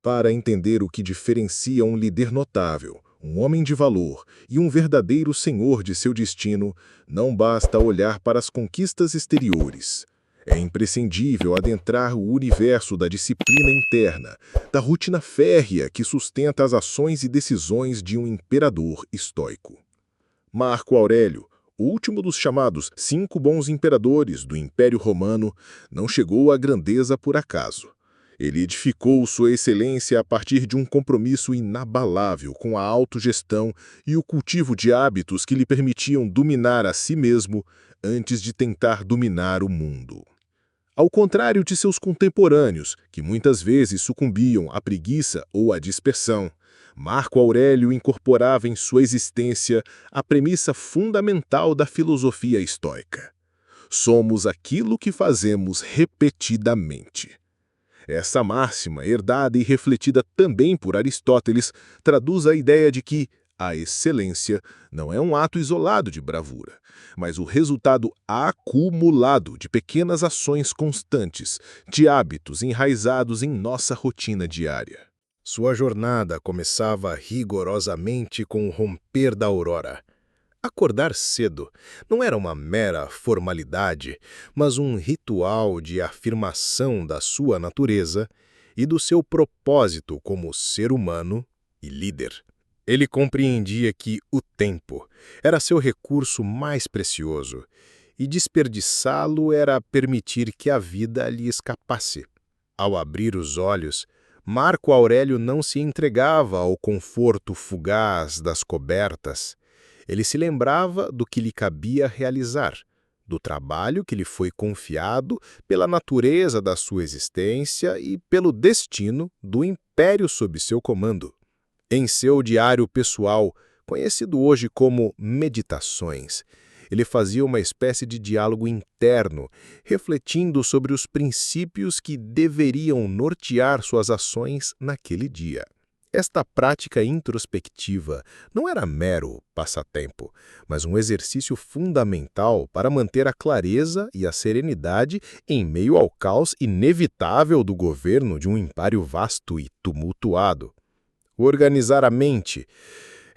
Para entender o que diferencia um líder notável, um homem de valor e um verdadeiro senhor de seu destino, não basta olhar para as conquistas exteriores. É imprescindível adentrar o universo da disciplina interna, da rotina férrea que sustenta as ações e decisões de um imperador estoico. Marco Aurélio, o último dos chamados 5 bons imperadores do Império Romano, não chegou à grandeza por acaso. Ele edificou sua excelência a partir de um compromisso inabalável com a autogestão e o cultivo de hábitos que lhe permitiam dominar a si mesmo antes de tentar dominar o mundo. Ao contrário de seus contemporâneos, que muitas vezes sucumbiam à preguiça ou à dispersão, Marco Aurélio incorporava em sua existência a premissa fundamental da filosofia estoica: somos aquilo que fazemos repetidamente. Essa máxima, herdada e refletida também por Aristóteles, traduz a ideia de que a excelência não é um ato isolado de bravura, mas o resultado acumulado de pequenas ações constantes, de hábitos enraizados em nossa rotina diária. Sua jornada começava rigorosamente com o romper da aurora. Acordar cedo não era uma mera formalidade, mas um ritual de afirmação da sua natureza e do seu propósito como ser humano e líder. Ele compreendia que o tempo era seu recurso mais precioso e desperdiçá-lo era permitir que a vida lhe escapasse. Ao abrir os olhos, Marco Aurélio não se entregava ao conforto fugaz das cobertas. Ele se lembrava do que lhe cabia realizar, do trabalho que lhe foi confiado pela natureza da sua existência e pelo destino do império sob seu comando. Em seu diário pessoal, conhecido hoje como Meditações, ele fazia uma espécie de diálogo interno, refletindo sobre os princípios que deveriam nortear suas ações naquele dia. Esta prática introspectiva não era mero passatempo, mas um exercício fundamental para manter a clareza e a serenidade em meio ao caos inevitável do governo de um império vasto e tumultuado. Organizar a mente,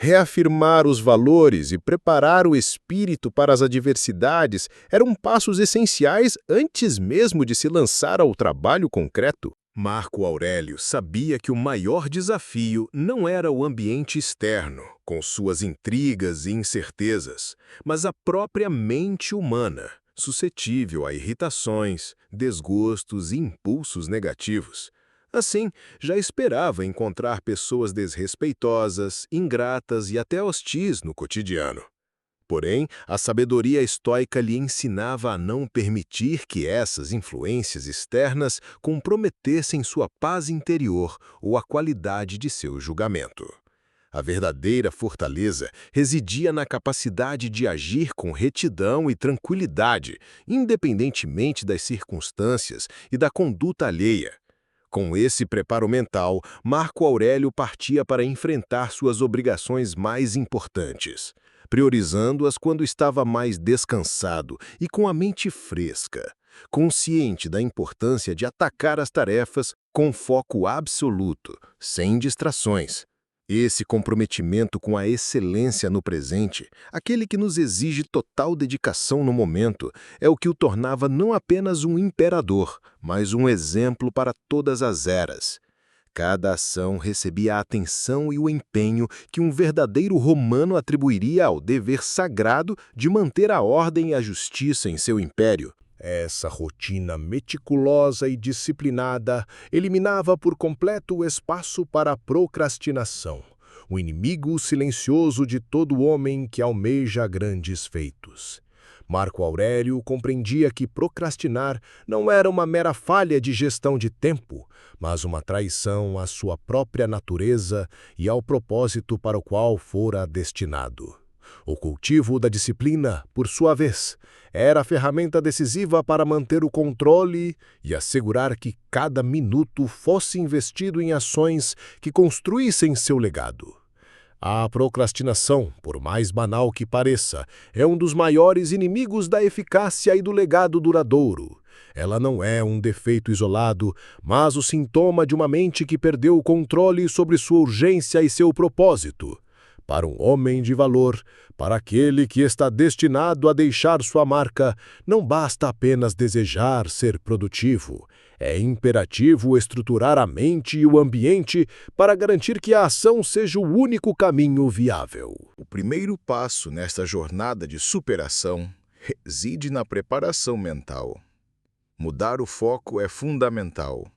reafirmar os valores e preparar o espírito para as adversidades eram passos essenciais antes mesmo de se lançar ao trabalho concreto. Marco Aurélio sabia que o maior desafio não era o ambiente externo, com suas intrigas e incertezas, mas a própria mente humana, suscetível a irritações, desgostos e impulsos negativos. Assim, já esperava encontrar pessoas desrespeitosas, ingratas e até hostis no cotidiano. Porém, a sabedoria estoica lhe ensinava a não permitir que essas influências externas comprometessem sua paz interior ou a qualidade de seu julgamento. A verdadeira fortaleza residia na capacidade de agir com retidão e tranquilidade, independentemente das circunstâncias e da conduta alheia. Com esse preparo mental, Marco Aurélio partia para enfrentar suas obrigações mais importantes, priorizando-as quando estava mais descansado e com a mente fresca, consciente da importância de atacar as tarefas com foco absoluto, sem distrações. Esse comprometimento com a excelência no presente, aquele que nos exige total dedicação no momento, é o que o tornava não apenas um imperador, mas um exemplo para todas as eras. Cada ação recebia a atenção e o empenho que um verdadeiro romano atribuiria ao dever sagrado de manter a ordem e a justiça em seu império. Essa rotina meticulosa e disciplinada eliminava por completo o espaço para a procrastinação, o inimigo silencioso de todo homem que almeja grandes feitos. Marco Aurélio compreendia que procrastinar não era uma mera falha de gestão de tempo, mas uma traição à sua própria natureza e ao propósito para o qual fora destinado. O cultivo da disciplina, por sua vez, era a ferramenta decisiva para manter o controle e assegurar que cada minuto fosse investido em ações que construíssem seu legado. A procrastinação, por mais banal que pareça, é um dos maiores inimigos da eficácia e do legado duradouro. Ela não é um defeito isolado, mas o sintoma de uma mente que perdeu o controle sobre sua urgência e seu propósito. Para um homem de valor, para aquele que está destinado a deixar sua marca, não basta apenas desejar ser produtivo. É imperativo estruturar a mente e o ambiente para garantir que a ação seja o único caminho viável. O primeiro passo nesta jornada de superação reside na preparação mental. Mudar o foco é fundamental.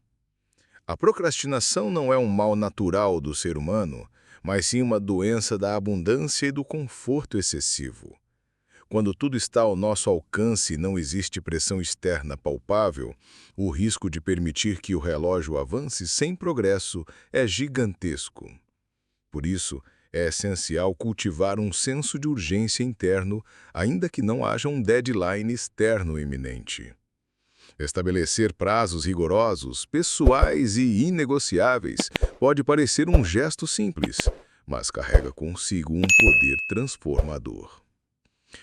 A procrastinação não é um mal natural do ser humano, mas sim uma doença da abundância e do conforto excessivo. Quando tudo está ao nosso alcance e não existe pressão externa palpável, o risco de permitir que o relógio avance sem progresso é gigantesco. Por isso, é essencial cultivar um senso de urgência interno, ainda que não haja um deadline externo iminente. Estabelecer prazos rigorosos, pessoais e inegociáveis pode parecer um gesto simples, mas carrega consigo um poder transformador.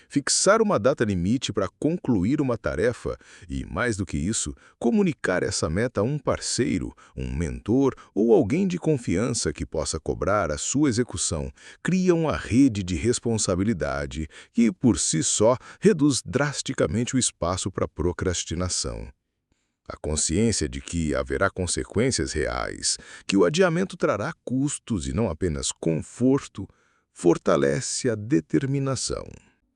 Fixar uma data limite para concluir uma tarefa e, mais do que isso, comunicar essa meta a um parceiro, um mentor ou alguém de confiança que possa cobrar a sua execução, cria uma rede de responsabilidade que, por si só, reduz drasticamente o espaço para procrastinação. A consciência de que haverá consequências reais, que o adiamento trará custos e não apenas conforto, fortalece a determinação.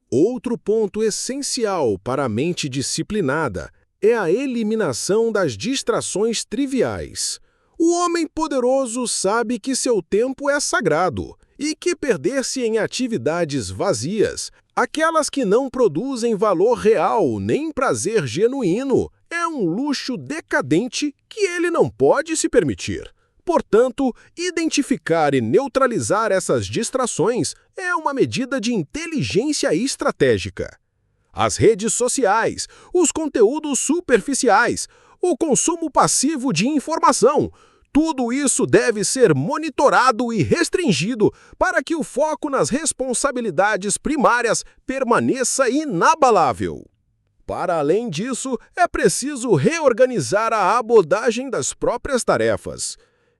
Outro ponto essencial para a mente disciplinada é a eliminação das distrações triviais. O homem poderoso sabe que seu tempo é sagrado e que perder-se em atividades vazias, aquelas que não produzem valor real nem prazer genuíno, é um luxo decadente que ele não pode se permitir. Portanto, identificar e neutralizar essas distrações é uma medida de inteligência estratégica. As redes sociais, os conteúdos superficiais, o consumo passivo de informação, tudo isso deve ser monitorado e restringido para que o foco nas responsabilidades primárias permaneça inabalável. Para além disso, é preciso reorganizar a abordagem das próprias tarefas.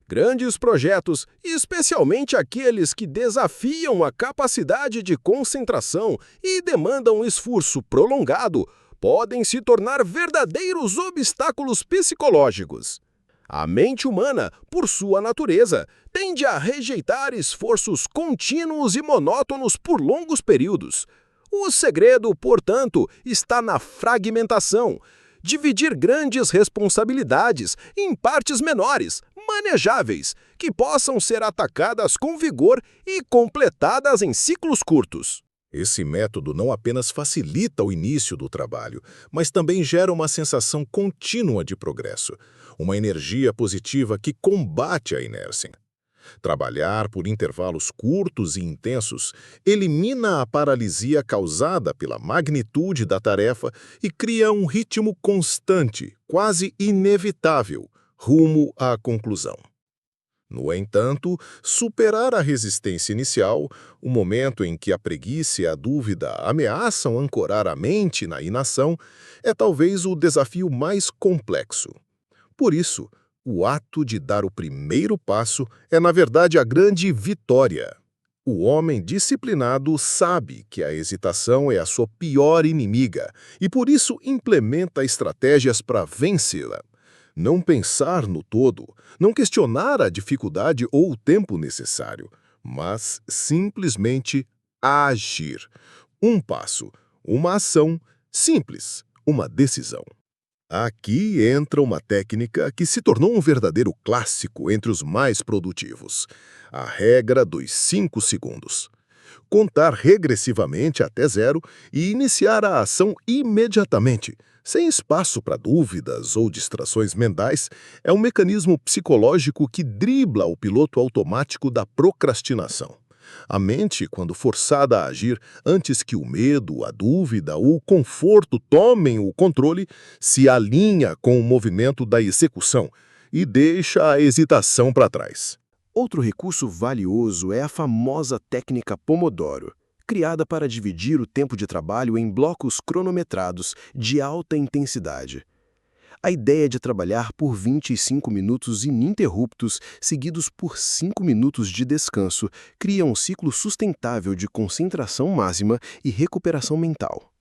Grandes projetos, especialmente aqueles que desafiam a capacidade de concentração e demandam esforço prolongado, podem se tornar verdadeiros obstáculos psicológicos. A mente humana, por sua natureza, tende a rejeitar esforços contínuos e monótonos por longos períodos. O segredo, portanto, está na fragmentação. Dividir grandes responsabilidades em partes menores, manejáveis, que possam ser atacadas com vigor e completadas em ciclos curtos. Esse método não apenas facilita o início do trabalho, mas também gera uma sensação contínua de progresso, uma energia positiva que combate a inércia. Trabalhar por intervalos curtos e intensos elimina a paralisia causada pela magnitude da tarefa e cria um ritmo constante, quase inevitável, rumo à conclusão. No entanto, superar a resistência inicial, o momento em que a preguiça e a dúvida ameaçam ancorar a mente na inação, é talvez o desafio mais complexo. Por isso, o ato de dar o primeiro passo é, na verdade, a grande vitória. O homem disciplinado sabe que a hesitação é a sua pior inimiga e, por isso, implementa estratégias para vencê-la. Não pensar no todo, não questionar a dificuldade ou o tempo necessário, mas simplesmente agir. Um passo, uma ação simples, uma decisão. Aqui entra uma técnica que se tornou um verdadeiro clássico entre os mais produtivos: a regra dos 5 segundos. Contar regressivamente até 0 e iniciar a ação imediatamente, sem espaço para dúvidas ou distrações mentais, é um mecanismo psicológico que dribla o piloto automático da procrastinação. A mente, quando forçada a agir antes que o medo, a dúvida ou o conforto tomem o controle, se alinha com o movimento da execução e deixa a hesitação para trás. Outro recurso valioso é a famosa técnica Pomodoro, criada para dividir o tempo de trabalho em blocos cronometrados de alta intensidade. A ideia de trabalhar por 25 minutos ininterruptos, seguidos por 5 minutos de descanso, cria um ciclo sustentável de concentração máxima e recuperação mental.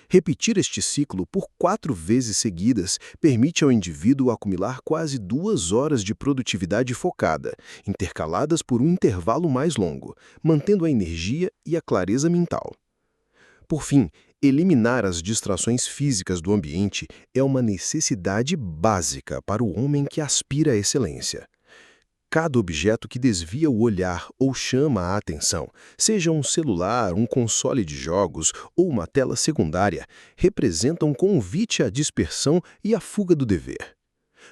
Repetir este ciclo por 4 vezes seguidas permite ao indivíduo acumular quase 2 horas de produtividade focada, intercaladas por um intervalo mais longo, mantendo a energia e a clareza mental. Por fim, eliminar as distrações físicas do ambiente é uma necessidade básica para o homem que aspira à excelência. Cada objeto que desvia o olhar ou chama a atenção, seja um celular, um console de jogos ou uma tela secundária, representa um convite à dispersão e à fuga do dever.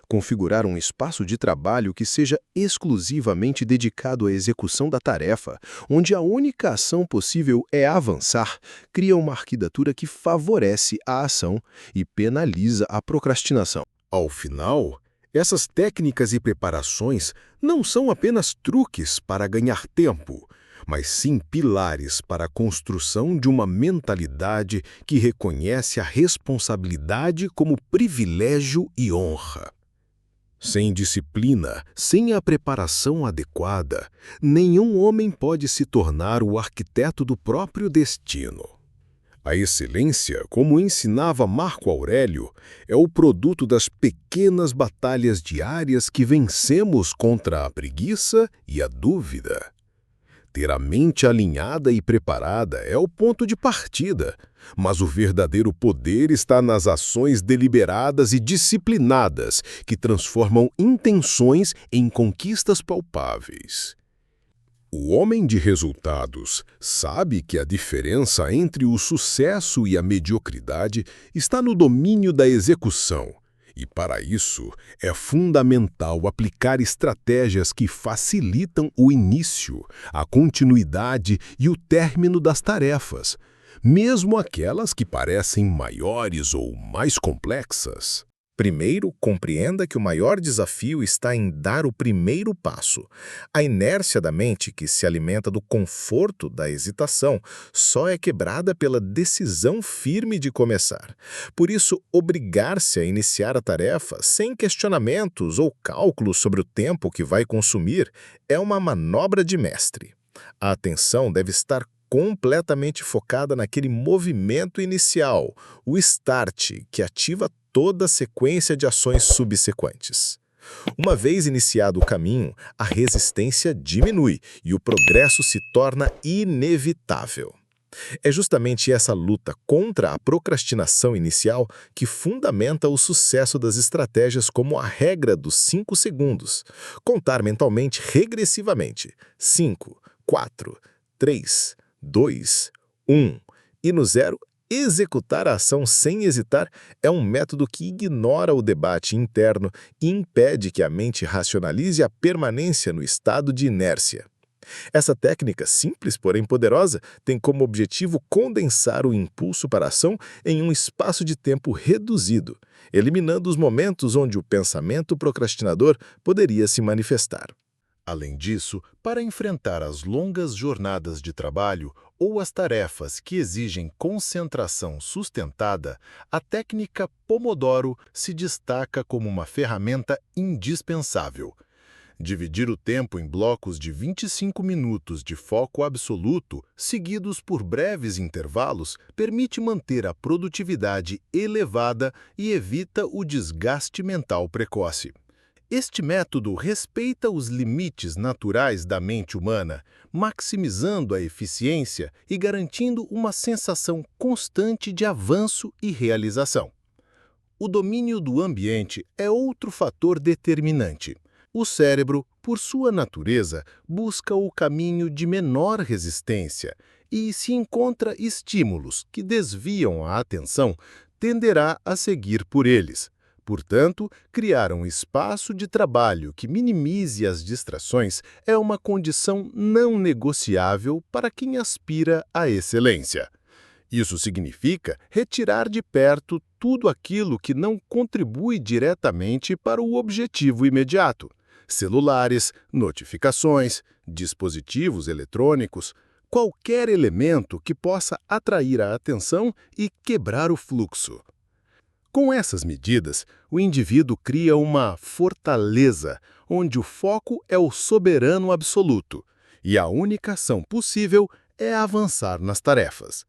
Configurar um espaço de trabalho que seja exclusivamente dedicado à execução da tarefa, onde a única ação possível é avançar, cria uma arquitetura que favorece a ação e penaliza a procrastinação. Ao final, essas técnicas e preparações não são apenas truques para ganhar tempo, mas sim pilares para a construção de uma mentalidade que reconhece a responsabilidade como privilégio e honra. Sem disciplina, sem a preparação adequada, nenhum homem pode se tornar o arquiteto do próprio destino. A excelência, como ensinava Marco Aurélio, é o produto das pequenas batalhas diárias que vencemos contra a preguiça e a dúvida. Ter a mente alinhada e preparada é o ponto de partida, mas o verdadeiro poder está nas ações deliberadas e disciplinadas que transformam intenções em conquistas palpáveis. O homem de resultados sabe que a diferença entre o sucesso e a mediocridade está no domínio da execução. E, para isso, é fundamental aplicar estratégias que facilitam o início, a continuidade e o término das tarefas, mesmo aquelas que parecem maiores ou mais complexas. Primeiro, compreenda que o maior desafio está em dar o primeiro passo. A inércia da mente, que se alimenta do conforto da hesitação, só é quebrada pela decisão firme de começar. Por isso, obrigar-se a iniciar a tarefa sem questionamentos ou cálculos sobre o tempo que vai consumir é uma manobra de mestre. A atenção deve estar completamente focada naquele movimento inicial, o start, que ativa toda a sequência de ações subsequentes. Uma vez iniciado o caminho, a resistência diminui e o progresso se torna inevitável. É justamente essa luta contra a procrastinação inicial que fundamenta o sucesso das estratégias como a regra dos 5 segundos. Contar mentalmente regressivamente. 5, 4, 3, 2, 1 e no 0, executar a ação sem hesitar é um método que ignora o debate interno e impede que a mente racionalize a permanência no estado de inércia. Essa técnica, simples porém poderosa, tem como objetivo condensar o impulso para a ação em um espaço de tempo reduzido, eliminando os momentos onde o pensamento procrastinador poderia se manifestar. Além disso, para enfrentar as longas jornadas de trabalho ou as tarefas que exigem concentração sustentada, a técnica Pomodoro se destaca como uma ferramenta indispensável. Dividir o tempo em blocos de 25 minutos de foco absoluto, seguidos por breves intervalos, permite manter a produtividade elevada e evita o desgaste mental precoce. Este método respeita os limites naturais da mente humana, maximizando a eficiência e garantindo uma sensação constante de avanço e realização. O domínio do ambiente é outro fator determinante. O cérebro, por sua natureza, busca o caminho de menor resistência e, se encontra estímulos que desviam a atenção, tenderá a seguir por eles. Portanto, criar um espaço de trabalho que minimize as distrações é uma condição não negociável para quem aspira à excelência. Isso significa retirar de perto tudo aquilo que não contribui diretamente para o objetivo imediato. Celulares, notificações, dispositivos eletrônicos, qualquer elemento que possa atrair a atenção e quebrar o fluxo. Com essas medidas, o indivíduo cria uma fortaleza, onde o foco é o soberano absoluto, e a única ação possível é avançar nas tarefas.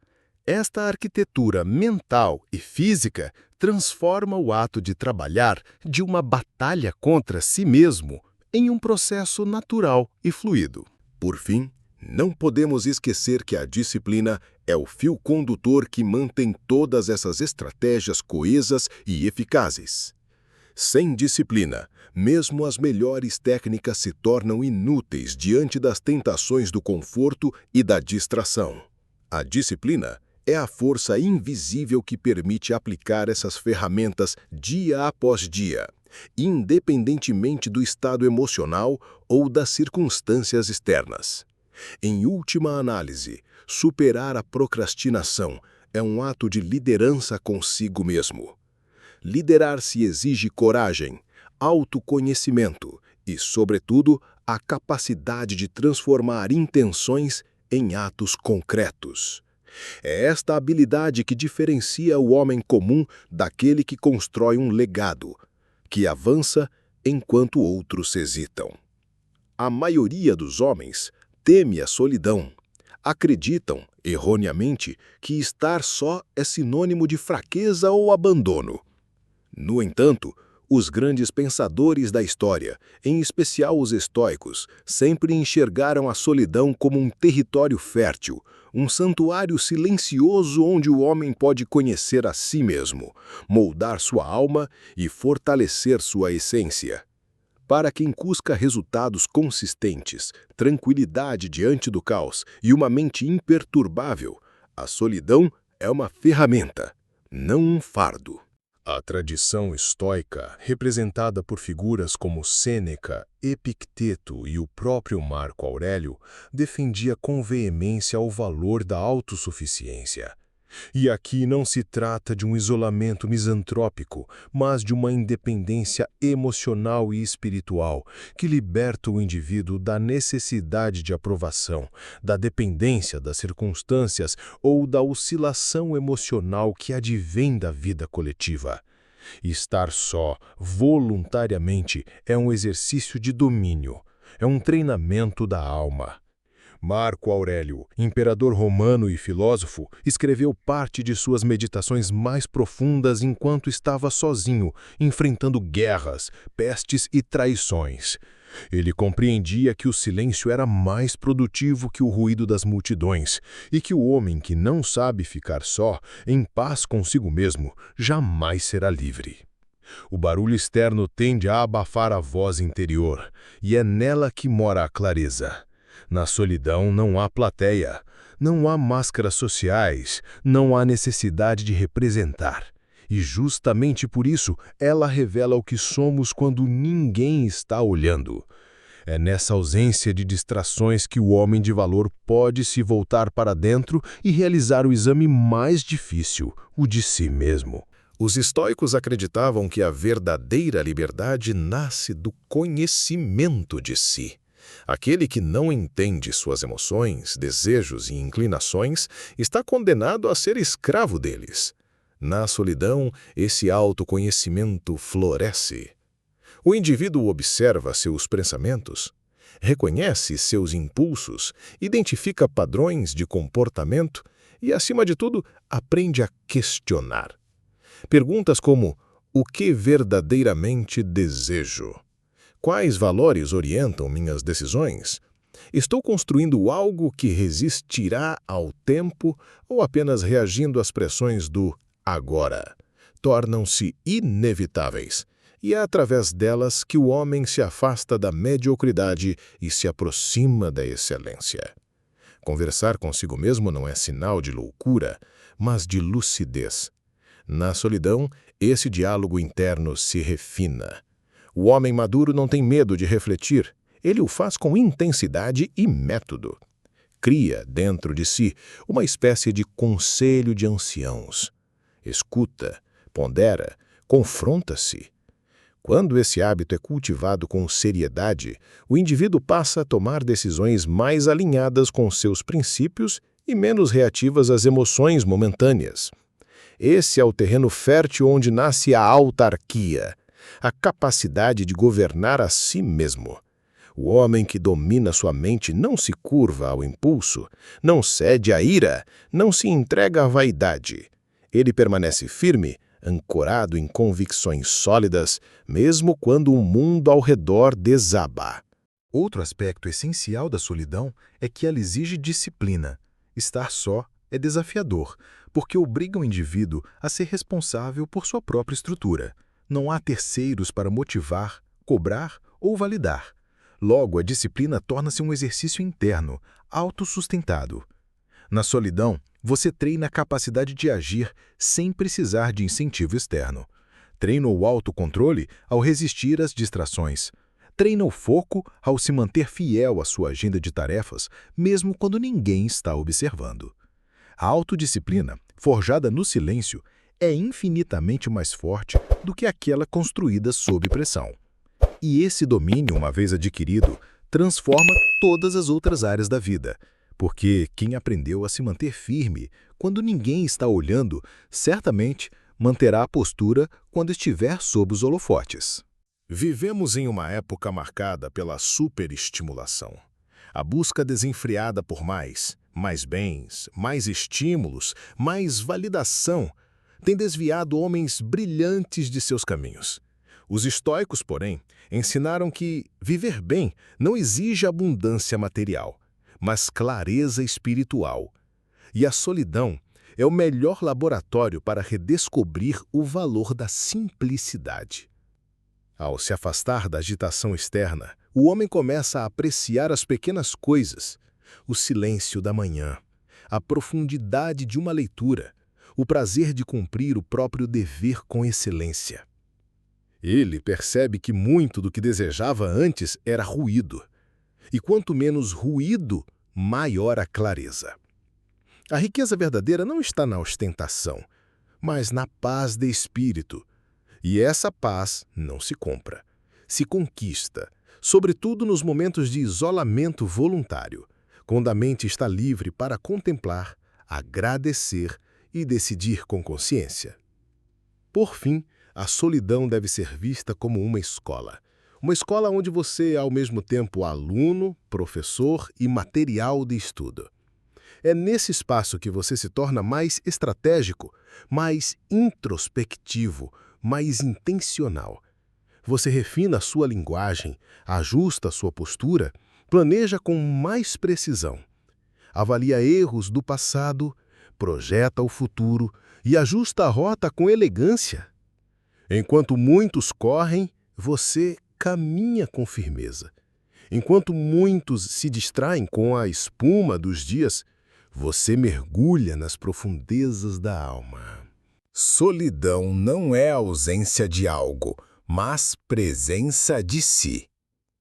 Esta arquitetura mental e física transforma o ato de trabalhar de uma batalha contra si mesmo em um processo natural e fluido. Por fim, não podemos esquecer que a disciplina é o fio condutor que mantém todas essas estratégias coesas e eficazes. Sem disciplina, mesmo as melhores técnicas se tornam inúteis diante das tentações do conforto e da distração. A disciplina é a força invisível que permite aplicar essas ferramentas dia após dia, independentemente do estado emocional ou das circunstâncias externas. Em última análise, superar a procrastinação é um ato de liderança consigo mesmo. Liderar-se exige coragem, autoconhecimento e, sobretudo, a capacidade de transformar intenções em atos concretos. É esta habilidade que diferencia o homem comum daquele que constrói um legado, que avança enquanto outros hesitam. A maioria dos homens teme a solidão. Acreditam, erroneamente, que estar só é sinônimo de fraqueza ou abandono. No entanto, os grandes pensadores da história, em especial os estoicos, sempre enxergaram a solidão como um território fértil, um santuário silencioso onde o homem pode conhecer a si mesmo, moldar sua alma e fortalecer sua essência. Para quem busca resultados consistentes, tranquilidade diante do caos e uma mente imperturbável, a solidão é uma ferramenta, não um fardo. A tradição estoica, representada por figuras como Sêneca, Epicteto e o próprio Marco Aurélio, defendia com veemência o valor da autossuficiência. E aqui não se trata de um isolamento misantrópico, mas de uma independência emocional e espiritual que liberta o indivíduo da necessidade de aprovação, da dependência das circunstâncias ou da oscilação emocional que advém da vida coletiva. Estar só, voluntariamente, é um exercício de domínio, é um treinamento da alma. Marco Aurélio, imperador romano e filósofo, escreveu parte de suas meditações mais profundas enquanto estava sozinho, enfrentando guerras, pestes e traições. Ele compreendia que o silêncio era mais produtivo que o ruído das multidões e que o homem que não sabe ficar só, em paz consigo mesmo, jamais será livre. O barulho externo tende a abafar a voz interior, e é nela que mora a clareza. Na solidão não há plateia, não há máscaras sociais, não há necessidade de representar. E justamente por isso ela revela o que somos quando ninguém está olhando. É nessa ausência de distrações que o homem de valor pode se voltar para dentro e realizar o exame mais difícil, o de si mesmo. Os estoicos acreditavam que a verdadeira liberdade nasce do conhecimento de si. Aquele que não entende suas emoções, desejos e inclinações está condenado a ser escravo deles. Na solidão, esse autoconhecimento floresce. O indivíduo observa seus pensamentos, reconhece seus impulsos, identifica padrões de comportamento e, acima de tudo, aprende a questionar. Perguntas como: o que verdadeiramente desejo? Quais valores orientam minhas decisões? Estou construindo algo que resistirá ao tempo ou apenas reagindo às pressões do agora? Tornam-se inevitáveis, e é através delas que o homem se afasta da mediocridade e se aproxima da excelência. Conversar consigo mesmo não é sinal de loucura, mas de lucidez. Na solidão, esse diálogo interno se refina. O homem maduro não tem medo de refletir, ele o faz com intensidade e método. Cria, dentro de si, uma espécie de conselho de anciãos. Escuta, pondera, confronta-se. Quando esse hábito é cultivado com seriedade, o indivíduo passa a tomar decisões mais alinhadas com seus princípios e menos reativas às emoções momentâneas. Esse é o terreno fértil onde nasce a autarquia, a capacidade de governar a si mesmo. O homem que domina sua mente não se curva ao impulso, não cede à ira, não se entrega à vaidade. Ele permanece firme, ancorado em convicções sólidas, mesmo quando o mundo ao redor desaba. Outro aspecto essencial da solidão é que ela exige disciplina. Estar só é desafiador, porque obriga o indivíduo a ser responsável por sua própria estrutura. Não há terceiros para motivar, cobrar ou validar. Logo, a disciplina torna-se um exercício interno, autossustentado. Na solidão, você treina a capacidade de agir sem precisar de incentivo externo. Treina o autocontrole ao resistir às distrações. Treina o foco ao se manter fiel à sua agenda de tarefas, mesmo quando ninguém está observando. A autodisciplina, forjada no silêncio, é infinitamente mais forte do que aquela construída sob pressão. E esse domínio, uma vez adquirido, transforma todas as outras áreas da vida, porque quem aprendeu a se manter firme quando ninguém está olhando, certamente manterá a postura quando estiver sob os holofotes. Vivemos em uma época marcada pela superestimulação. A busca desenfreada por mais bens, mais estímulos, mais validação, tem desviado homens brilhantes de seus caminhos. Os estoicos, porém, ensinaram que viver bem não exige abundância material, mas clareza espiritual. E a solidão é o melhor laboratório para redescobrir o valor da simplicidade. Ao se afastar da agitação externa, o homem começa a apreciar as pequenas coisas, o silêncio da manhã, a profundidade de uma leitura, o prazer de cumprir o próprio dever com excelência. Ele percebe que muito do que desejava antes era ruído. E quanto menos ruído, maior a clareza. A riqueza verdadeira não está na ostentação, mas na paz de espírito. E essa paz não se compra, se conquista, sobretudo nos momentos de isolamento voluntário, quando a mente está livre para contemplar, agradecer e decidir com consciência. Por fim, a solidão deve ser vista como uma escola. Uma escola onde você é ao mesmo tempo aluno, professor e material de estudo. É nesse espaço que você se torna mais estratégico, mais introspectivo, mais intencional. Você refina a sua linguagem, ajusta a sua postura, planeja com mais precisão. Avalia erros do passado, projeta o futuro e ajusta a rota com elegância. Enquanto muitos correm, você caminha com firmeza. Enquanto muitos se distraem com a espuma dos dias, você mergulha nas profundezas da alma. Solidão não é ausência de algo, mas presença de si.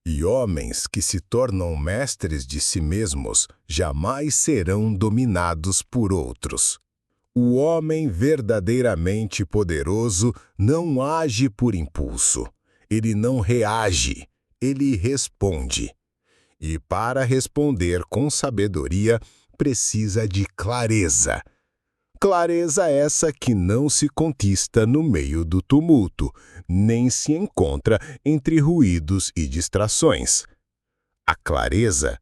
E homens que se tornam mestres de si mesmos jamais serão dominados por outros. O homem verdadeiramente poderoso não age por impulso. Ele não reage, ele responde. E para responder com sabedoria, precisa de clareza. Clareza essa que não se conquista no meio do tumulto, nem se encontra entre ruídos e distrações. A clareza,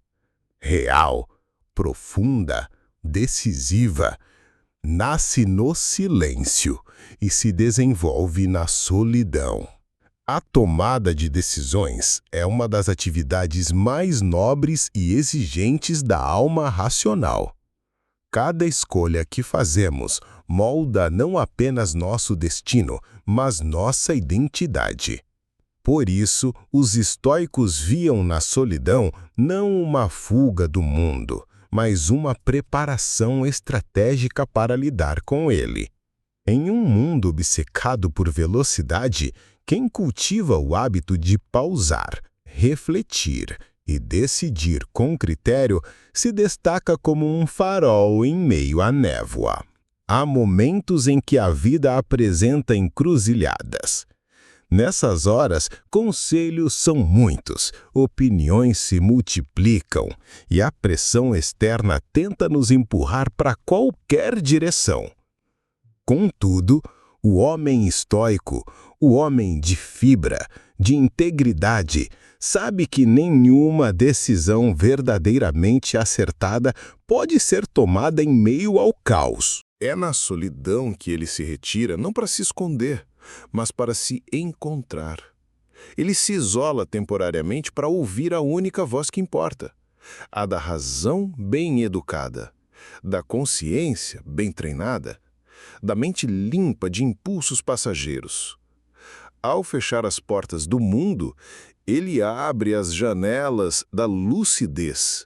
real, profunda, decisiva, nasce no silêncio e se desenvolve na solidão. A tomada de decisões é uma das atividades mais nobres e exigentes da alma racional. Cada escolha que fazemos molda não apenas nosso destino, mas nossa identidade. Por isso, os estoicos viam na solidão não uma fuga do mundo, mas uma preparação estratégica para lidar com ele. Em um mundo obcecado por velocidade, quem cultiva o hábito de pausar, refletir e decidir com critério se destaca como um farol em meio à névoa. Há momentos em que a vida apresenta encruzilhadas. Nessas horas, conselhos são muitos, opiniões se multiplicam e a pressão externa tenta nos empurrar para qualquer direção. Contudo, o homem estoico, o homem de fibra, de integridade, sabe que nenhuma decisão verdadeiramente acertada pode ser tomada em meio ao caos. É na solidão que ele se retira não para se esconder, mas para se encontrar. Ele se isola temporariamente para ouvir a única voz que importa, a da razão bem educada, da consciência bem treinada, da mente limpa de impulsos passageiros. Ao fechar as portas do mundo, ele abre as janelas da lucidez.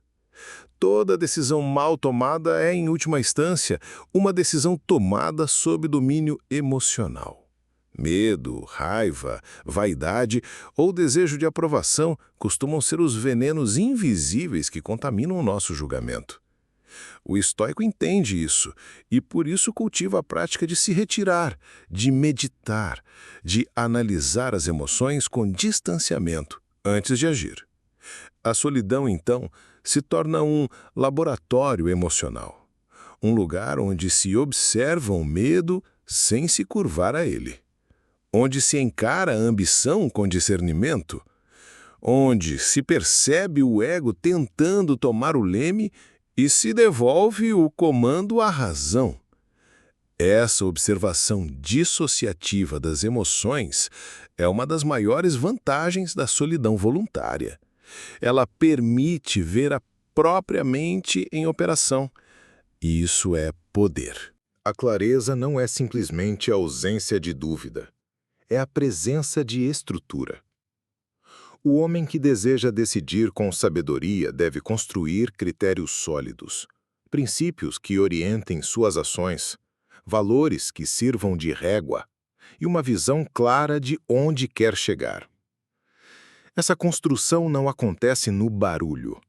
Toda decisão mal tomada é, em última instância, uma decisão tomada sob domínio emocional. Medo, raiva, vaidade ou desejo de aprovação costumam ser os venenos invisíveis que contaminam o nosso julgamento. O estoico entende isso e por isso cultiva a prática de se retirar, de meditar, de analisar as emoções com distanciamento antes de agir. A solidão, então, se torna um laboratório emocional, um lugar onde se observa o medo sem se curvar a ele, onde se encara a ambição com discernimento, onde se percebe o ego tentando tomar o leme e se devolve o comando à razão. Essa observação dissociativa das emoções é uma das maiores vantagens da solidão voluntária. Ela permite ver a própria mente em operação, e isso é poder. A clareza não é simplesmente a ausência de dúvida, é a presença de estrutura. O homem que deseja decidir com sabedoria deve construir critérios sólidos, princípios que orientem suas ações, valores que sirvam de régua e uma visão clara de onde quer chegar. Essa construção não acontece no barulho.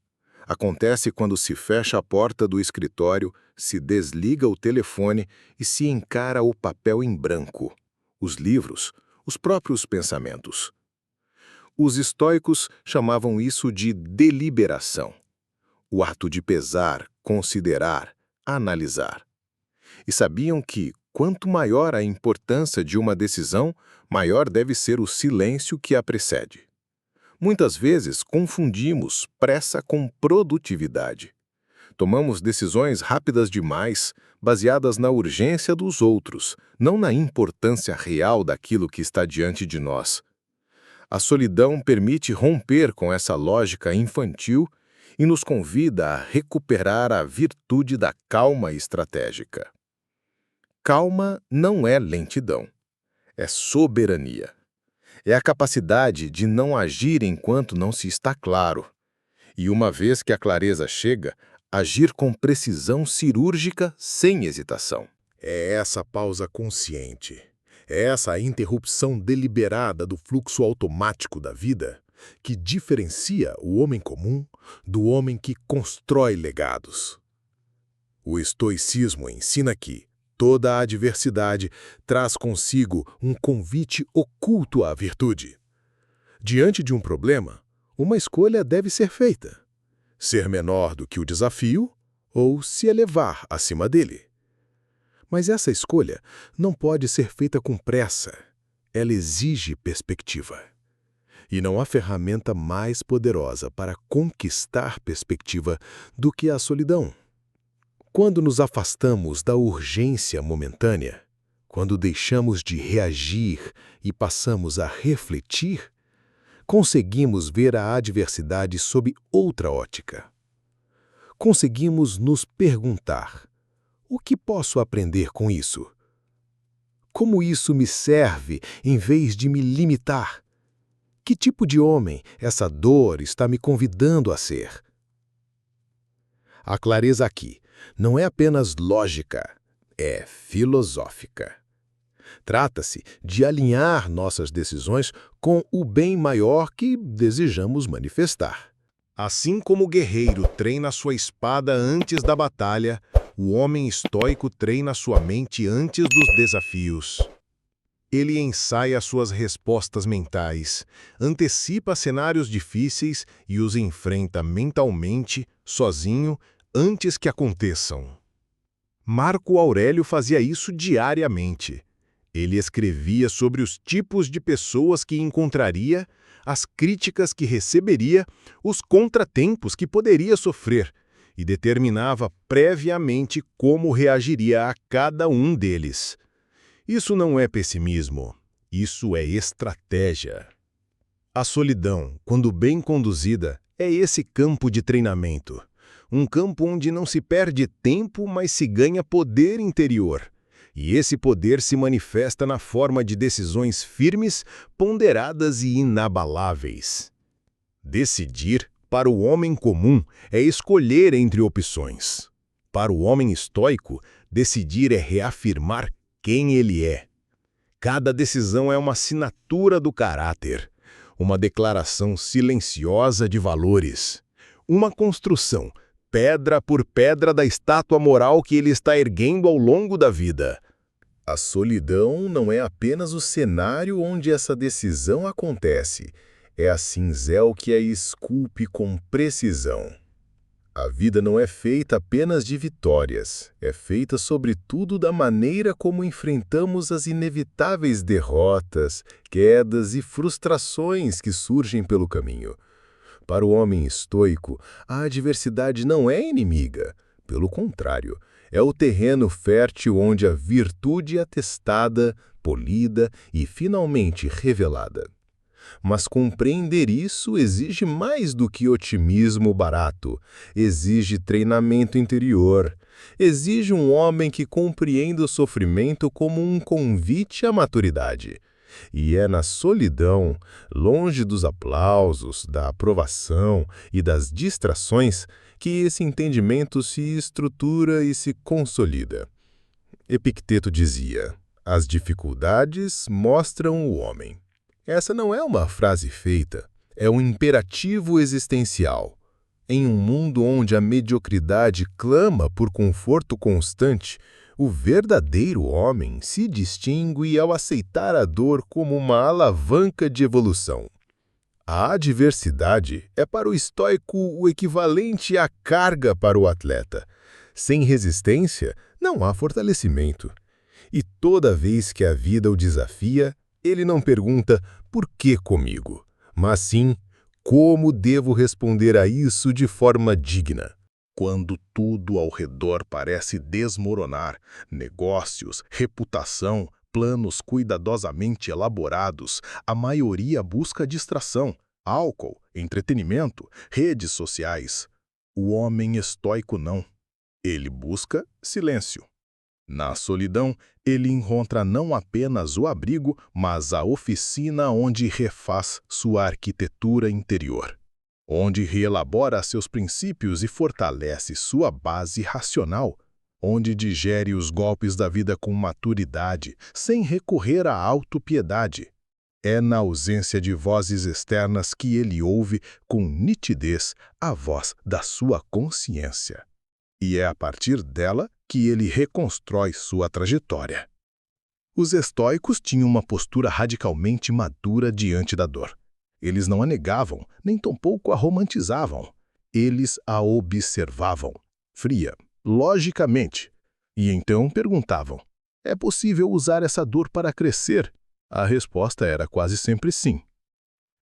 Acontece quando se fecha a porta do escritório, se desliga o telefone e se encara o papel em branco, os livros, os próprios pensamentos. Os estoicos chamavam isso de deliberação, o ato de pesar, considerar, analisar. E sabiam que, quanto maior a importância de uma decisão, maior deve ser o silêncio que a precede. Muitas vezes confundimos pressa com produtividade. Tomamos decisões rápidas demais, baseadas na urgência dos outros, não na importância real daquilo que está diante de nós. A solidão permite romper com essa lógica infantil e nos convida a recuperar a virtude da calma estratégica. Calma não é lentidão, é soberania. É a capacidade de não agir enquanto não se está claro. E uma vez que a clareza chega, agir com precisão cirúrgica sem hesitação. É essa pausa consciente, é essa interrupção deliberada do fluxo automático da vida que diferencia o homem comum do homem que constrói legados. O estoicismo ensina que toda a adversidade traz consigo um convite oculto à virtude. Diante de um problema, uma escolha deve ser feita: ser menor do que o desafio ou se elevar acima dele. Mas essa escolha não pode ser feita com pressa. Ela exige perspectiva. E não há ferramenta mais poderosa para conquistar perspectiva do que a solidão. Quando nos afastamos da urgência momentânea, quando deixamos de reagir e passamos a refletir, conseguimos ver a adversidade sob outra ótica. Conseguimos nos perguntar: o que posso aprender com isso? Como isso me serve em vez de me limitar? Que tipo de homem essa dor está me convidando a ser? A clareza aqui não é apenas lógica, é filosófica. Trata-se de alinhar nossas decisões com o bem maior que desejamos manifestar. Assim como o guerreiro treina sua espada antes da batalha, o homem estoico treina sua mente antes dos desafios. Ele ensaia suas respostas mentais, antecipa cenários difíceis e os enfrenta mentalmente, sozinho, antes que aconteçam. Marco Aurélio fazia isso diariamente. Ele escrevia sobre os tipos de pessoas que encontraria, as críticas que receberia, os contratempos que poderia sofrer, e determinava previamente como reagiria a cada um deles. Isso não é pessimismo, isso é estratégia. A solidão, quando bem conduzida, é esse campo de treinamento. Um campo onde não se perde tempo, mas se ganha poder interior. E esse poder se manifesta na forma de decisões firmes, ponderadas e inabaláveis. Decidir, para o homem comum, é escolher entre opções. Para o homem estoico, decidir é reafirmar quem ele é. Cada decisão é uma assinatura do caráter, uma declaração silenciosa de valores, uma construção, pedra por pedra da estátua moral que ele está erguendo ao longo da vida. A solidão não é apenas o cenário onde essa decisão acontece, é a cinzel que a esculpe com precisão. A vida não é feita apenas de vitórias, é feita sobretudo da maneira como enfrentamos as inevitáveis derrotas, quedas e frustrações que surgem pelo caminho. Para o homem estoico, a adversidade não é inimiga, pelo contrário, é o terreno fértil onde a virtude é testada, polida e finalmente revelada. Mas compreender isso exige mais do que otimismo barato, exige treinamento interior, exige um homem que compreenda o sofrimento como um convite à maturidade. E é na solidão, longe dos aplausos, da aprovação e das distrações, que esse entendimento se estrutura e se consolida. Epicteto dizia: as dificuldades mostram o homem. Essa não é uma frase feita, é um imperativo existencial. Em um mundo onde a mediocridade clama por conforto constante, o verdadeiro homem se distingue ao aceitar a dor como uma alavanca de evolução. A adversidade é para o estoico o equivalente à carga para o atleta. Sem resistência, não há fortalecimento. E toda vez que a vida o desafia, ele não pergunta por que comigo, mas sim como devo responder a isso de forma digna. Quando tudo ao redor parece desmoronar, negócios, reputação, planos cuidadosamente elaborados, a maioria busca distração, álcool, entretenimento, redes sociais. O homem estoico não. Ele busca silêncio. Na solidão, ele encontra não apenas o abrigo, mas a oficina onde refaz sua arquitetura interior, onde reelabora seus princípios e fortalece sua base racional, onde digere os golpes da vida com maturidade, sem recorrer à autopiedade. É na ausência de vozes externas que ele ouve com nitidez a voz da sua consciência. E é a partir dela que ele reconstrói sua trajetória. Os estoicos tinham uma postura radicalmente madura diante da dor. Eles não a negavam, nem tampouco a romantizavam. Eles a observavam, fria, logicamente. E então perguntavam: é possível usar essa dor para crescer? A resposta era quase sempre sim.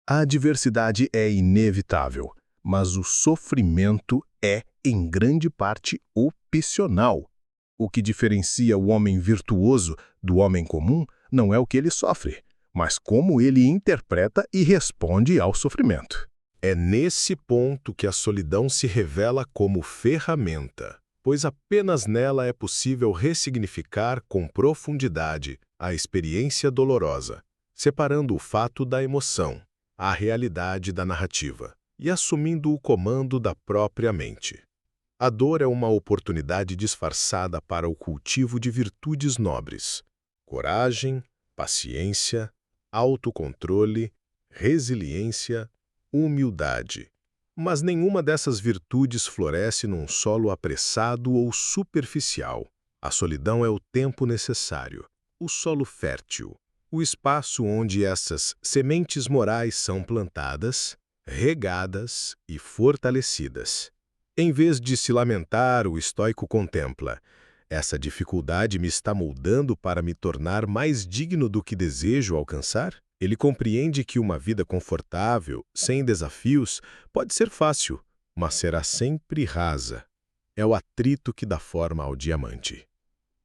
A adversidade é inevitável, mas o sofrimento é, em grande parte, opcional. O que diferencia o homem virtuoso do homem comum não é o que ele sofre, mas como ele interpreta e responde ao sofrimento. É nesse ponto que a solidão se revela como ferramenta, pois apenas nela é possível ressignificar com profundidade a experiência dolorosa, separando o fato da emoção, a realidade da narrativa, e assumindo o comando da própria mente. A dor é uma oportunidade disfarçada para o cultivo de virtudes nobres: coragem, paciência, autocontrole, resiliência, humildade. Mas nenhuma dessas virtudes floresce num solo apressado ou superficial. A solidão é o tempo necessário, o solo fértil, o espaço onde essas sementes morais são plantadas, regadas e fortalecidas. Em vez de se lamentar, o estoico contempla: Essa dificuldade me está moldando para me tornar mais digno do que desejo alcançar? Ele compreende que uma vida confortável, sem desafios, pode ser fácil, mas será sempre rasa. É o atrito que dá forma ao diamante.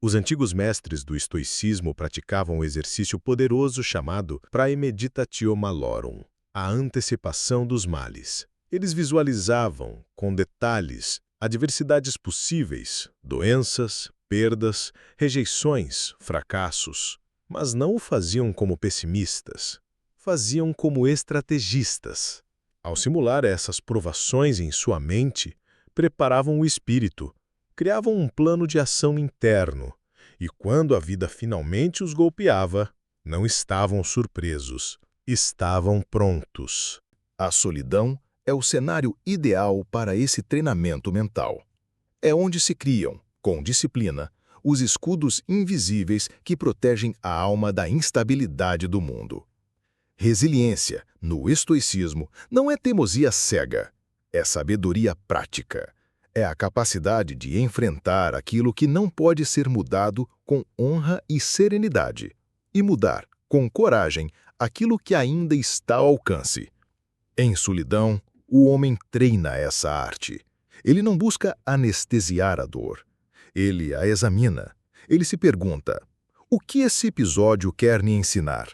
Os antigos mestres do estoicismo praticavam um exercício poderoso chamado praemeditatio malorum, a antecipação dos males. Eles visualizavam, com detalhes, adversidades possíveis, doenças, perdas, rejeições, fracassos, mas não o faziam como pessimistas, faziam como estrategistas. Ao simular essas provações em sua mente, preparavam o espírito, criavam um plano de ação interno, e quando a vida finalmente os golpeava, não estavam surpresos, estavam prontos. A solidão é o cenário ideal para esse treinamento mental. É onde se criam, com disciplina, os escudos invisíveis que protegem a alma da instabilidade do mundo. Resiliência, no estoicismo, não é teimosia cega, é sabedoria prática. É a capacidade de enfrentar aquilo que não pode ser mudado com honra e serenidade, e mudar, com coragem, aquilo que ainda está ao alcance. Em solidão, o homem treina essa arte. Ele não busca anestesiar a dor. Ele a examina. Ele se pergunta: o que esse episódio quer me ensinar?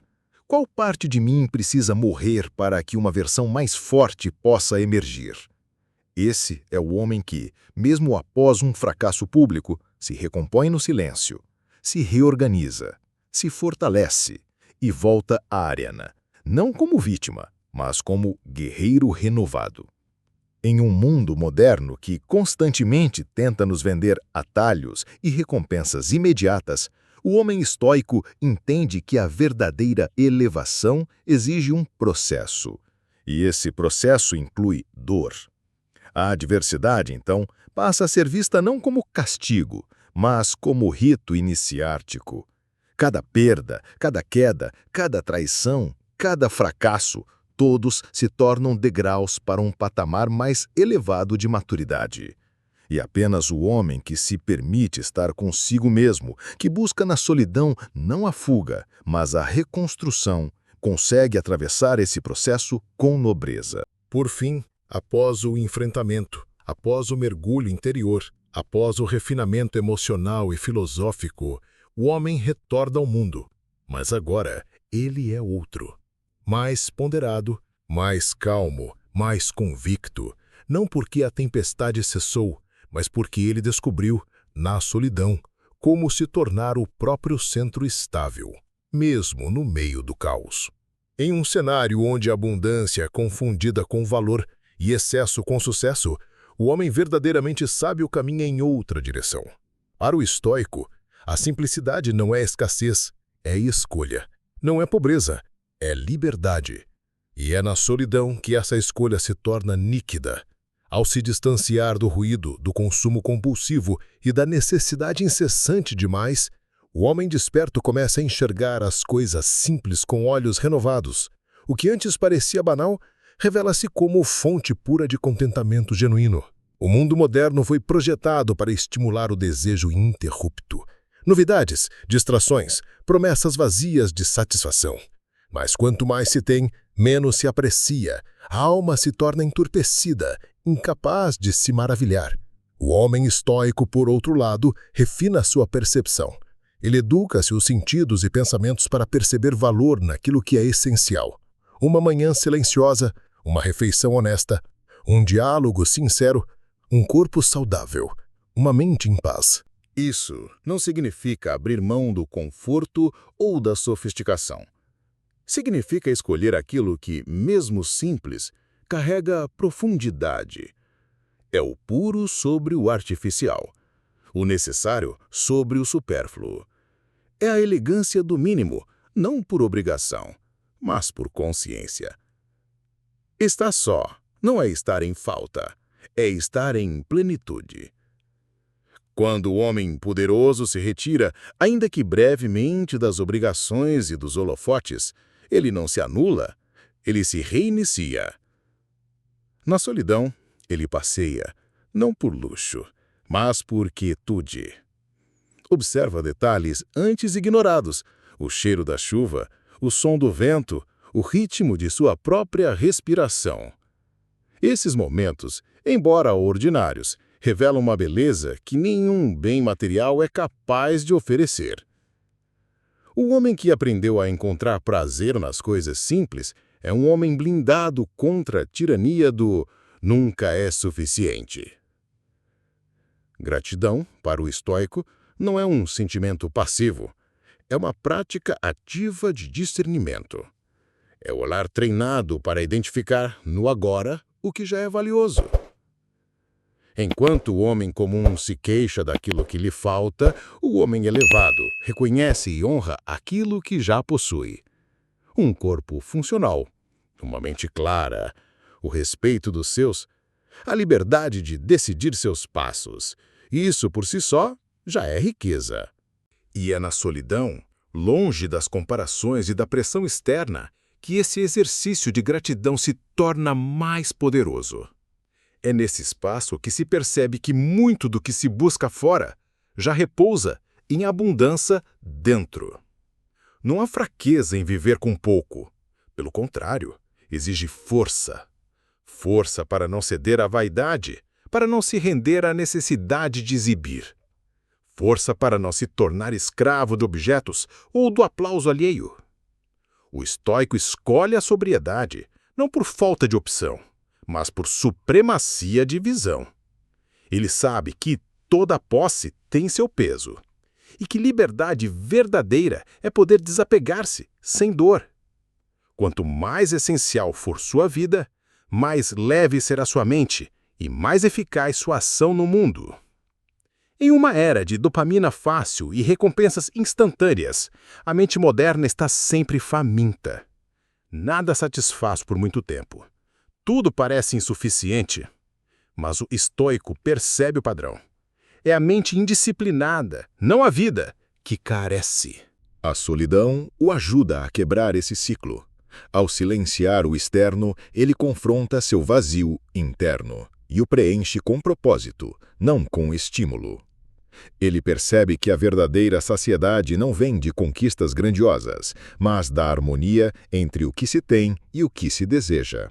Qual parte de mim precisa morrer para que uma versão mais forte possa emergir? Esse é o homem que, mesmo após um fracasso público, se recompõe no silêncio, se reorganiza, se fortalece e volta à arena, não como vítima, mas como guerreiro renovado. Em um mundo moderno que constantemente tenta nos vender atalhos e recompensas imediatas, o homem estoico entende que a verdadeira elevação exige um processo. E esse processo inclui dor. A adversidade, então, passa a ser vista não como castigo, mas como rito iniciático. Cada perda, cada queda, cada traição, cada fracasso, todos se tornam degraus para um patamar mais elevado de maturidade. E apenas o homem que se permite estar consigo mesmo, que busca na solidão não a fuga, mas a reconstrução, consegue atravessar esse processo com nobreza. Por fim, após o enfrentamento, após o mergulho interior, após o refinamento emocional e filosófico, o homem retorna ao mundo. Mas agora ele é outro. Mais ponderado, mais calmo, mais convicto, não porque a tempestade cessou, mas porque ele descobriu, na solidão, como se tornar o próprio centro estável, mesmo no meio do caos. Em um cenário onde a abundância é confundida com valor e excesso com sucesso, o homem verdadeiramente sabe o caminho em outra direção. Para o estoico, a simplicidade não é escassez, é escolha. Não é pobreza, é liberdade. E é na solidão que essa escolha se torna níquida. Ao se distanciar do ruído, do consumo compulsivo e da necessidade incessante de mais, o homem desperto começa a enxergar as coisas simples com olhos renovados. O que antes parecia banal, revela-se como fonte pura de contentamento genuíno. O mundo moderno foi projetado para estimular o desejo ininterrupto. Novidades, distrações, promessas vazias de satisfação. Mas quanto mais se tem, menos se aprecia. A alma se torna entorpecida, incapaz de se maravilhar. O homem estoico, por outro lado, refina sua percepção. Ele educa seus sentidos e pensamentos para perceber valor naquilo que é essencial. Uma manhã silenciosa, uma refeição honesta, um diálogo sincero, um corpo saudável, uma mente em paz. Isso não significa abrir mão do conforto ou da sofisticação. Significa escolher aquilo que, mesmo simples, carrega profundidade. É o puro sobre o artificial, o necessário sobre o supérfluo. É a elegância do mínimo, não por obrigação, mas por consciência. Estar só não é estar em falta, é estar em plenitude. Quando o homem poderoso se retira, ainda que brevemente, das obrigações e dos holofotes, ele não se anula, ele se reinicia. Na solidão, ele passeia, não por luxo, mas por quietude. Observa detalhes antes ignorados: o cheiro da chuva, o som do vento, o ritmo de sua própria respiração. Esses momentos, embora ordinários, revelam uma beleza que nenhum bem material é capaz de oferecer. O homem que aprendeu a encontrar prazer nas coisas simples é um homem blindado contra a tirania do nunca é suficiente. Gratidão, para o estoico, não é um sentimento passivo, é uma prática ativa de discernimento. É o olhar treinado para identificar, no agora, o que já é valioso. Enquanto o homem comum se queixa daquilo que lhe falta, o homem elevado reconhece e honra aquilo que já possui. Um corpo funcional, uma mente clara, o respeito dos seus, a liberdade de decidir seus passos. Isso, por si só, já é riqueza. E é na solidão, longe das comparações e da pressão externa, que esse exercício de gratidão se torna mais poderoso. É nesse espaço que se percebe que muito do que se busca fora já repousa em abundância dentro. Não há fraqueza em viver com pouco. Pelo contrário, exige força. Força para não ceder à vaidade, para não se render à necessidade de exibir. Força para não se tornar escravo de objetos ou do aplauso alheio. O estoico escolhe a sobriedade, não por falta de opção, mas por supremacia de visão. Ele sabe que toda posse tem seu peso, e que liberdade verdadeira é poder desapegar-se, sem dor. Quanto mais essencial for sua vida, mais leve será sua mente e mais eficaz sua ação no mundo. Em uma era de dopamina fácil e recompensas instantâneas, a mente moderna está sempre faminta. Nada satisfaz por muito tempo. Tudo parece insuficiente, mas o estoico percebe o padrão. É a mente indisciplinada, não a vida, que carece. A solidão o ajuda a quebrar esse ciclo. Ao silenciar o externo, ele confronta seu vazio interno e o preenche com propósito, não com estímulo. Ele percebe que a verdadeira saciedade não vem de conquistas grandiosas, mas da harmonia entre o que se tem e o que se deseja.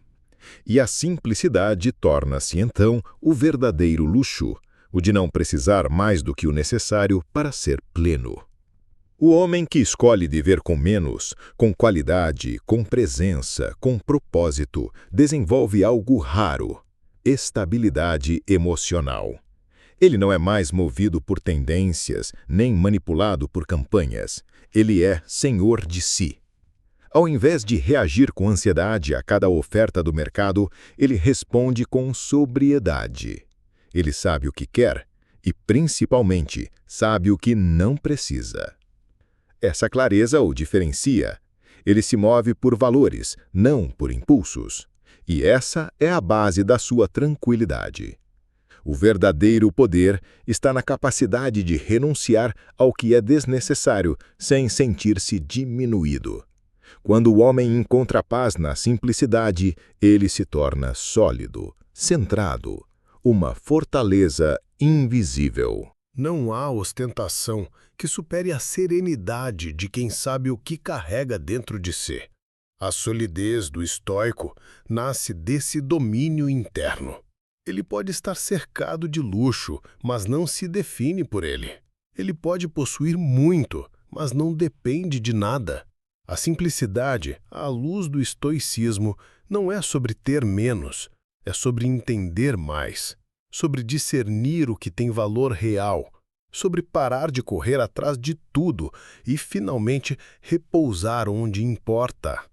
E a simplicidade torna-se, então, o verdadeiro luxo, o de não precisar mais do que o necessário para ser pleno. O homem que escolhe viver com menos, com qualidade, com presença, com propósito, desenvolve algo raro: estabilidade emocional. Ele não é mais movido por tendências, nem manipulado por campanhas. Ele é senhor de si. Ao invés de reagir com ansiedade a cada oferta do mercado, ele responde com sobriedade. Ele sabe o que quer e, principalmente, sabe o que não precisa. Essa clareza o diferencia. Ele se move por valores, não por impulsos. E essa é a base da sua tranquilidade. O verdadeiro poder está na capacidade de renunciar ao que é desnecessário sem sentir-se diminuído. Quando o homem encontra paz na simplicidade, ele se torna sólido, centrado, uma fortaleza invisível. Não há ostentação que supere a serenidade de quem sabe o que carrega dentro de si. A solidez do estoico nasce desse domínio interno. Ele pode estar cercado de luxo, mas não se define por ele. Ele pode possuir muito, mas não depende de nada. A simplicidade, à luz do estoicismo, não é sobre ter menos, é sobre entender mais, sobre discernir o que tem valor real, sobre parar de correr atrás de tudo e, finalmente, repousar onde importa.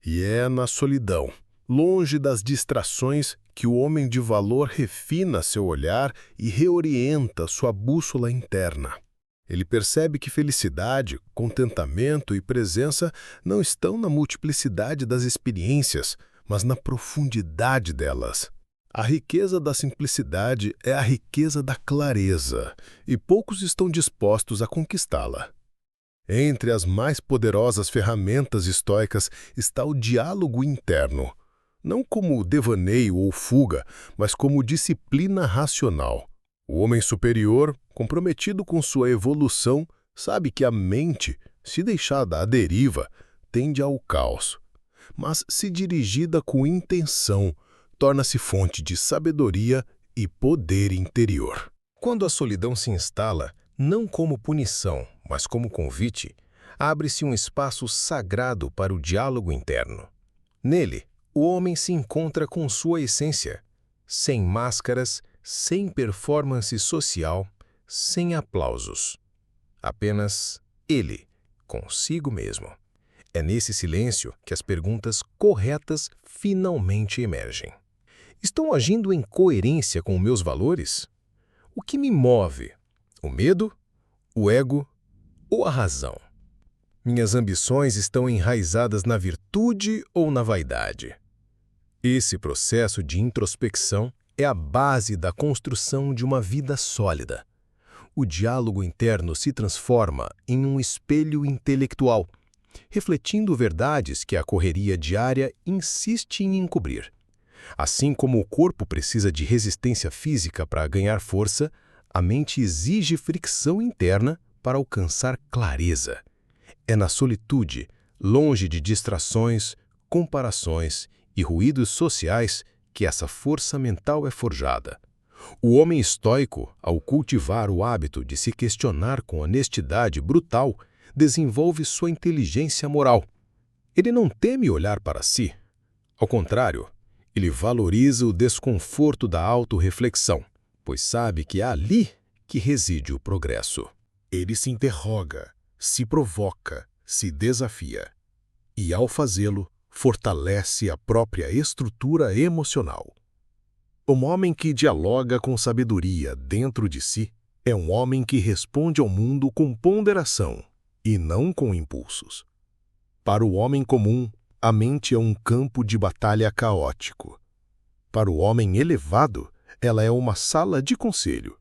E é na solidão, longe das distrações, que o homem de valor refina seu olhar e reorienta sua bússola interna. Ele percebe que felicidade, contentamento e presença não estão na multiplicidade das experiências, mas na profundidade delas. A riqueza da simplicidade é a riqueza da clareza, e poucos estão dispostos a conquistá-la. Entre as mais poderosas ferramentas estoicas está o diálogo interno, não como devaneio ou fuga, mas como disciplina racional. O homem superior, comprometido com sua evolução, sabe que a mente, se deixada à deriva, tende ao caos. Mas, se dirigida com intenção, torna-se fonte de sabedoria e poder interior. Quando a solidão se instala, não como punição, mas como convite, abre-se um espaço sagrado para o diálogo interno. Nele, o homem se encontra com sua essência, sem máscaras, sem performance social, sem aplausos. Apenas ele, consigo mesmo. É nesse silêncio que as perguntas corretas finalmente emergem. Estou agindo em coerência com meus valores? O que me move? O medo? O ego? Ou a razão? Minhas ambições estão enraizadas na virtude ou na vaidade? Esse processo de introspecção é a base da construção de uma vida sólida. O diálogo interno se transforma em um espelho intelectual, refletindo verdades que a correria diária insiste em encobrir. Assim como o corpo precisa de resistência física para ganhar força, a mente exige fricção interna para alcançar clareza. É na solitude, longe de distrações, comparações e ruídos sociais, que essa força mental é forjada. O homem estoico, ao cultivar o hábito de se questionar com honestidade brutal, desenvolve sua inteligência moral. Ele não teme olhar para si. Ao contrário, ele valoriza o desconforto da autorreflexão, pois sabe que é ali que reside o progresso. Ele se interroga, se provoca, se desafia. E, ao fazê-lo, fortalece a própria estrutura emocional. Um homem que dialoga com sabedoria dentro de si é um homem que responde ao mundo com ponderação e não com impulsos. Para o homem comum, a mente é um campo de batalha caótico. Para o homem elevado, ela é uma sala de conselho,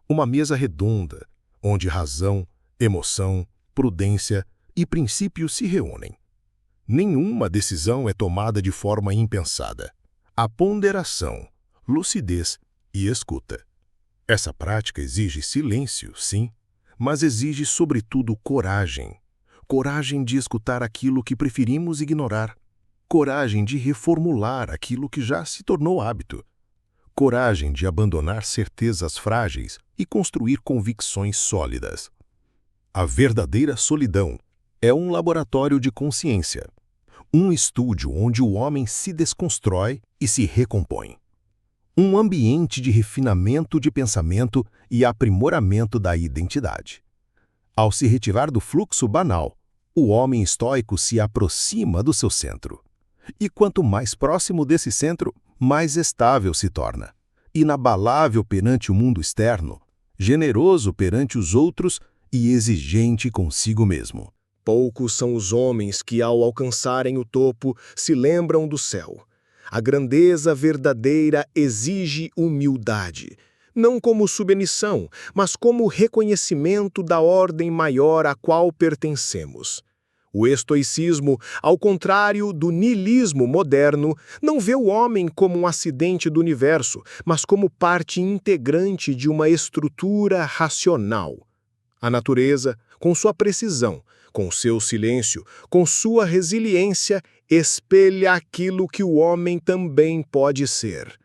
uma mesa redonda, onde razão, emoção, prudência e princípios se reúnem. Nenhuma decisão é tomada de forma impensada. Há ponderação, lucidez e escuta. Essa prática exige silêncio, sim, mas exige, sobretudo, coragem. Coragem de escutar aquilo que preferimos ignorar. Coragem de reformular aquilo que já se tornou hábito. Coragem de abandonar certezas frágeis e construir convicções sólidas. A verdadeira solidão é um laboratório de consciência, um estúdio onde o homem se desconstrói e se recompõe. Um ambiente de refinamento de pensamento e aprimoramento da identidade. Ao se retirar do fluxo banal, o homem estoico se aproxima do seu centro. E quanto mais próximo desse centro, mais estável se torna. Inabalável perante o mundo externo, generoso perante os outros e exigente consigo mesmo. Poucos são os homens que, ao alcançarem o topo, se lembram do céu. A grandeza verdadeira exige humildade, não como submissão, mas como reconhecimento da ordem maior à qual pertencemos. O estoicismo, ao contrário do niilismo moderno, não vê o homem como um acidente do universo, mas como parte integrante de uma estrutura racional. A natureza, com sua precisão, com seu silêncio, com sua resiliência, espelha aquilo que o homem também pode ser.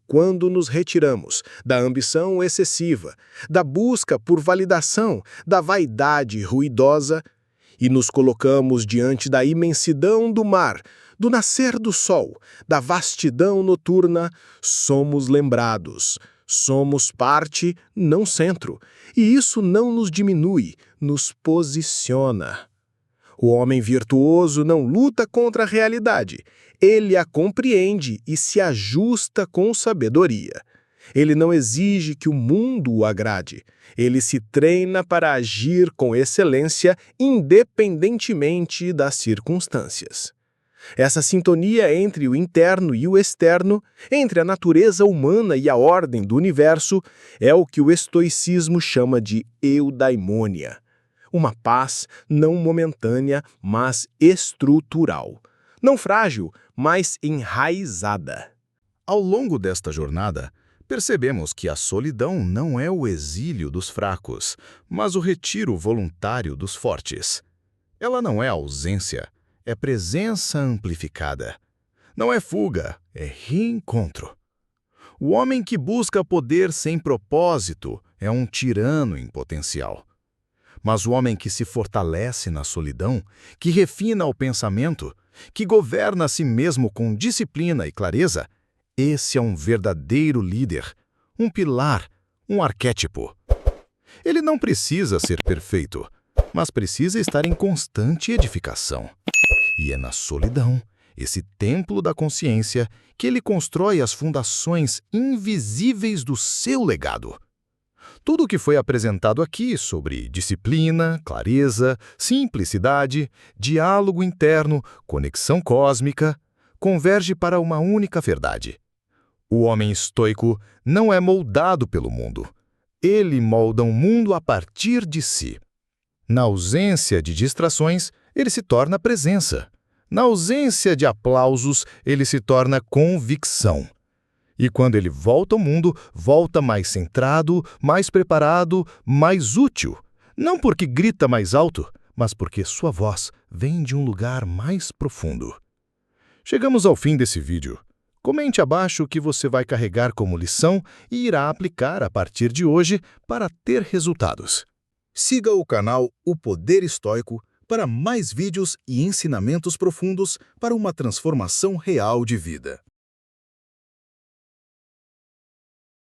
Quando nos retiramos da ambição excessiva, da busca por validação, da vaidade ruidosa, e nos colocamos diante da imensidão do mar, do nascer do sol, da vastidão noturna, somos lembrados. Somos parte, não centro, e isso não nos diminui, nos posiciona. O homem virtuoso não luta contra a realidade, ele a compreende e se ajusta com sabedoria. Ele não exige que o mundo o agrade, ele se treina para agir com excelência independentemente das circunstâncias. Essa sintonia entre o interno e o externo, entre a natureza humana e a ordem do universo, é o que o estoicismo chama de eudaimônia. Uma paz não momentânea, mas estrutural. Não frágil, mas enraizada. Ao longo desta jornada, percebemos que a solidão não é o exílio dos fracos, mas o retiro voluntário dos fortes. Ela não é ausência, é presença amplificada. Não é fuga, é reencontro. O homem que busca poder sem propósito é um tirano em potencial. Mas o homem que se fortalece na solidão, que refina o pensamento, que governa a si mesmo com disciplina e clareza, esse é um verdadeiro líder, um pilar, um arquétipo. Ele não precisa ser perfeito, mas precisa estar em constante edificação. E é na solidão, esse templo da consciência, que ele constrói as fundações invisíveis do seu legado. Tudo o que foi apresentado aqui sobre disciplina, clareza, simplicidade, diálogo interno, conexão cósmica, converge para uma única verdade. O homem estoico não é moldado pelo mundo. Ele molda o mundo a partir de si. Na ausência de distrações, ele se torna presença. Na ausência de aplausos, ele se torna convicção. E quando ele volta ao mundo, volta mais centrado, mais preparado, mais útil. Não porque grita mais alto, mas porque sua voz vem de um lugar mais profundo. Chegamos ao fim desse vídeo. Comente abaixo o que você vai carregar como lição e irá aplicar a partir de hoje para ter resultados. Siga o canal O Poder Estoico para mais vídeos e ensinamentos profundos para uma transformação real de vida.